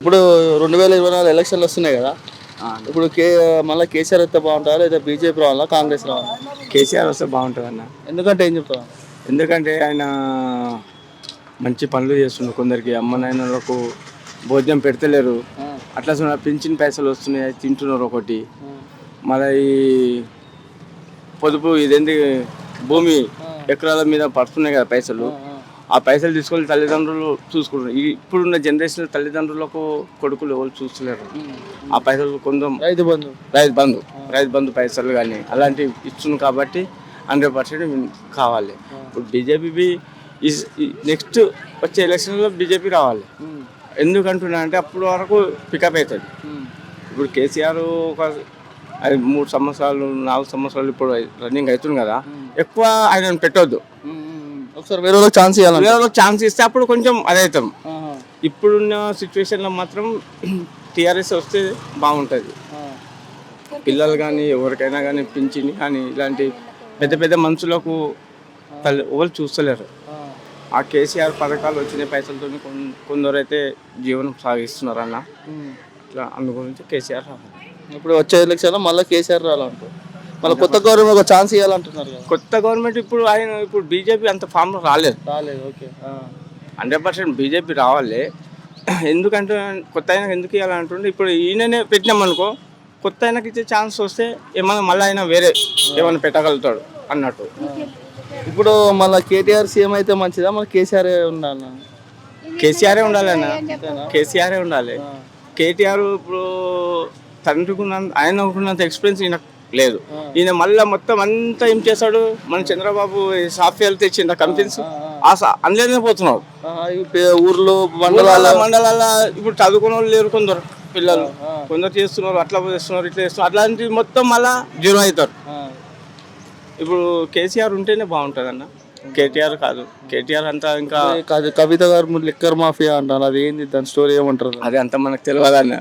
ఇప్పుడు 2024 ఎలక్షన్లు వస్తున్నాయి కదా. ఇప్పుడు మళ్ళీ కేసీఆర్ వస్తే బాగుంటుందా లేదా బీజేపీ రావాలా కాంగ్రెస్ రావాలా? కేసీఆర్ వస్తే బాగుంటుంది అన్న. ఎందుకంటే ఏం చెప్తాను? ఎందుకంటే ఆయన మంచి పనులు చేస్తుండ్రు. కొందరికి అమ్మనాయనలకు భోజనం పెడతలేరు. అట్లా పింఛన్ పైసలు వస్తున్నాయి, అవి తింటున్నారు ఒకటి. మళ్ళీ ఈ పొదుపు ఇదేంటి భూమి ఎకరాల మీద పడుతున్నాయి కదా పైసలు. ఆ పైసలు తీసుకొని తల్లిదండ్రులు చూసుకుంటారు. ఇప్పుడున్న జనరేషన్ తల్లిదండ్రులకు కొడుకులు ఎవరు చూస్తలేరు. ఆ పైసలు కొంచెం రైతు బంధు పైసలు కానీ అలాంటివి ఇస్తుంది కాబట్టి 100% కావాలి. ఇప్పుడు బీజేపీ నెక్స్ట్ వచ్చే ఎలక్షన్లో బీజేపీ రావాలి. ఎందుకంటున్నా అంటే అప్పుడు వరకు పికప్ అవుతుంది. ఇప్పుడు కేసీఆర్ ఒక 3 సంవత్సరాలు 4 సంవత్సరాలు ఇప్పుడు రన్నింగ్ అవుతుంది కదా, ఎక్కువ ఆయన పెట్టొద్దు. ఒకసారి వేరే ఛాన్స్ ఇవ్వాలి. వేరే ఛాన్స్ ఇస్తే అప్పుడు కొంచెం అదే అవుతాం. ఇప్పుడున్న సిచ్యువేషన్లో మాత్రం టీఆర్ఎస్ వస్తే బాగుంటుంది. పిల్లలు కానీ ఎవరికైనా కానీ పింఛని కానీ ఇలాంటి పెద్ద పెద్ద మనుషులకు ఎవరు చూస్తలేరు. ఆ కేసీఆర్ పథకాలు వచ్చిన పైసలతో కొందరైతే జీవనం సాగిస్తున్నారు అన్న. ఇట్లా అందు గురించి కేసీఆర్ రావాలి. ఇప్పుడు వచ్చే ఎలక్షన్లో మళ్ళీ కేసీఆర్ రావాలంటారు. మళ్ళీ కొత్త గవర్నమెంట్ ఒక ఛాన్స్ ఇవ్వాలంటున్నారు కదా. కొత్త గవర్నమెంట్ ఇప్పుడు బీజేపీ అంత ఫామ్లో రాలేదు. ఓకే, 100% బీజేపీ రావాలి. ఎందుకంటే కొత్త ఆయనకు ఎందుకు ఇవ్వాలంటుండే, ఇప్పుడు ఈయననే పెట్టినామనుకో కొత్త ఆయనకి ఇచ్చే ఛాన్స్ వస్తే ఏమన్నా మళ్ళీ ఆయన వేరే ఏమైనా పెట్టగలుగుతాడు అన్నట్టు. ఇప్పుడు మళ్ళీ కేటీఆర్ సీఎం అయితే మంచిదా, మళ్ళీ కేసీఆర్ ఉండాలి? కేసీఆరే ఉండాలన్న, కేసీఆరే ఉండాలి. కేటీఆర్ ఇప్పుడు ఆయన ఉన్నంత ఎక్స్పీరియన్స్ ఈయన లేదు. ఈయన మళ్ళీ మొత్తం అంతా ఏం చేశాడు, మన చంద్రబాబు సాఫ్ట్వేర్ తెచ్చిండ కంపెనీస్ అందులోనే పోతున్నాడు. ఊర్లో మండలాల ఇప్పుడు చదువుకున్న వాళ్ళు లేరు, కొందరు పిల్లలు కొందరు చేస్తున్నారు, అట్లా చేస్తున్నారు, ఇట్లా చేస్తున్నారు. అట్లాంటివి మొత్తం మళ్ళీ జీరో అవుతారు. ఇప్పుడు కేసీఆర్ ఉంటేనే బాగుంటుంది అన్న. కేటీఆర్ కాదు, కేటీఆర్ అంతా ఇంకా కవిత గారు లిక్కర్ మాఫియా అంటారు. అది ఏంది, దాని స్టోరీ ఏమంటారు? అది అంతా మనకు తెలియదు అన్న.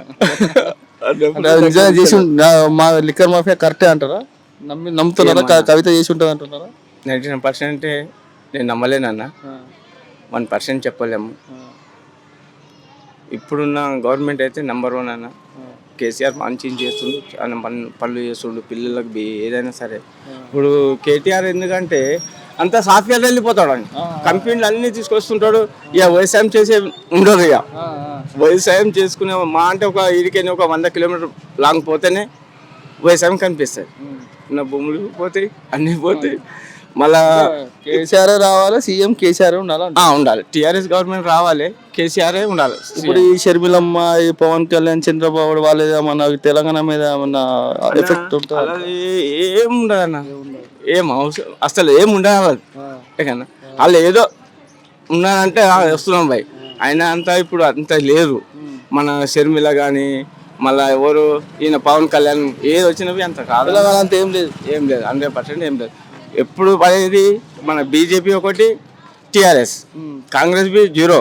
చేసి మా లిక్కర్ మాఫియా కరెక్టే అంటారా? నమ్ముతున్నారా? కవిత చేసి ఉంటుంది అంటున్నారా? 99% నేను నమ్మలేనన్న. 1% చెప్పలేము. ఇప్పుడున్న గవర్నమెంట్ అయితే నెంబర్ 1 అన్న. కేసీఆర్ మంచి చేస్తుండు, చాలా పనులు చేస్తుండు పిల్లలకు ఏదైనా సరే. ఇప్పుడు కేటీఆర్ ఎందుకంటే అంతా సాఫ్ట్వేర్ వెళ్ళిపోతాడు అండి. కంపెనీలు అన్నీ తీసుకొస్తుంటాడు. ఇక వ్యవసాయం చేసే ఉండదు. ఇక వ్యవసాయం చేసుకునే మా అంటే ఒక ఇరికైనా ఒక 100 కిలోమీటర్ లాంగ్ పోతేనే వ్యవసాయం కనిపిస్తుంది. ఉన్న భూములు పోతాయి, అన్నీ పోతాయి. మళ్ళా కేసీఆర్ రావాలి, సీఎం కేసీఆర్ ఉండాలి. టీఆర్ఎస్ గవర్నమెంట్ రావాలి, కేసీఆర్ ఉండాలి. ఇప్పుడు ఈ షర్మిలమ్మ, ఈ పవన్ కళ్యాణ్, చంద్రబాబు వాళ్ళు ఏమన్నా తెలంగాణ మీద ఏమన్నా ఎఫెక్ట్ ఉంటుంది? ఏం ఉండదు అన్న, ఏం అవసరం అసలు ఏం ఉండదు. వాళ్ళు ఏదో ఉన్నారంటే వస్తున్నాం భయ్. ఆయన అంతా ఇప్పుడు అంత లేదు. మన షర్మిల కానీ మళ్ళీ ఎవరు ఈయన పవన్ కళ్యాణ్ ఏది వచ్చినవి అంత కాదు. అంత ఏం లేదు 100% ఏం లేదు. ఎప్పుడు పడేది మన బీజేపీ ఒకటి, టీఆర్ఎస్, కాంగ్రెస్ బి జీరో.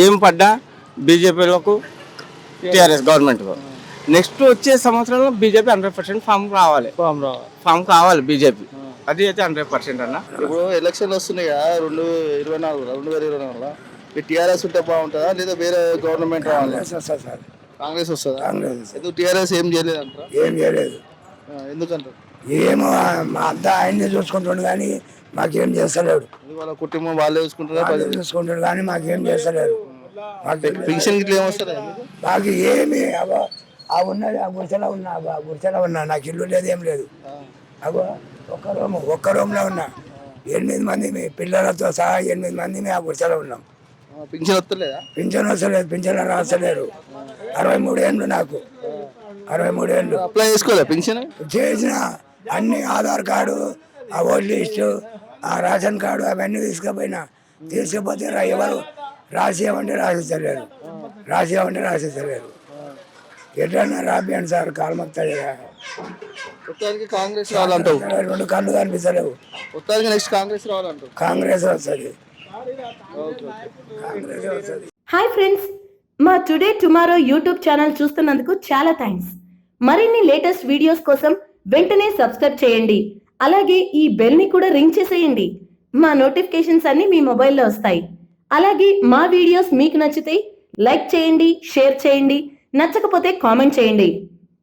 ఏం పడ్డా బీజేపీలకు టీఆర్ఎస్ గవర్నమెంట్. నెక్స్ట్ వచ్చే సంవత్సరంలో బీజేపీ 100% ఫామ్ కావాలి బీజేపీ. అది అయితే 100% అన్న. ఇప్పుడు ఎలక్షన్లు వస్తున్నాయి కదా 2024 ఈ టీఆర్ఎస్ ఉంటే బాగుంటుందా లేదా వేరే గవర్నమెంట్ రావాలి? కాంగ్రెస్ వస్తుందా? ఎందుకు టీఆర్ఎస్ ఏం చేయలేదు అంటారా? ఏం చేయలేదు. ఎందుకంటారు? ఏమో అంతా ఆయన్ని చూసుకుంటుండు కానీ మాకేం చేస్తలేడు. వాళ్ళ కుటుంబం వాళ్ళే చూసుకుంటాడు కానీ మాకేం చేస్తలేడు. పెన్షన్ గిట్ల ఏమొస్తుంది? మాకు ఏమి ఉన్నది ఆ గుడిసెలో ఉన్నా. నాకు ఇల్లు లేదు, ఏం లేదు. అగో ఒక్క రూమ్లో ఉన్నా. 8 మంది పిల్లలతో సహా 8 మంది ఆ గుడిసెలో ఉన్నాం. పింఛన్ వస్తలేదా? పింఛన్ వస్తలేదు, పింఛన్ రాస్తలేరు. 63 ఏళ్ళు నాకు, 63 ఏళ్ళు. అప్లై చేసుకోలే పింఛన్? చేసిన అన్ని ఆధార్ కార్డు, ఆ ఓట్ లిస్టు, ఆ రేషన్ కార్డు అవన్నీ తీసుకుపోతే ఎవరు రాసేయమంటే రాసిస్తలేరు. ఎట్లన్నా రాపియండి సార్, కాలమొత్తాడు. కాంగ్రెస్ రావాలంటావు? 2 కళ్ళు కనిపిస్తలేవు. నెక్స్ట్ కాంగ్రెస్ రావాలంటావు? కాంగ్రెస్ వస్తుంది. హాయ్ ఫ్రెండ్స్, మా టుడే టుమారో యూట్యూబ్ ఛానల్ చూస్తున్నందుకు చాలా థ్యాంక్స్. మరిన్ని లేటెస్ట్ వీడియోస్ కోసం వెంటనే సబ్స్క్రైబ్ చేయండి. అలాగే ఈ బెల్ ని కూడా రింగ్ చేసేయండి. మా నోటిఫికేషన్స్ అన్ని మీ మొబైల్లో వస్తాయి. అలాగే మా వీడియోస్ మీకు నచ్చితే లైక్ చేయండి, షేర్ చేయండి, నచ్చకపోతే కామెంట్ చేయండి.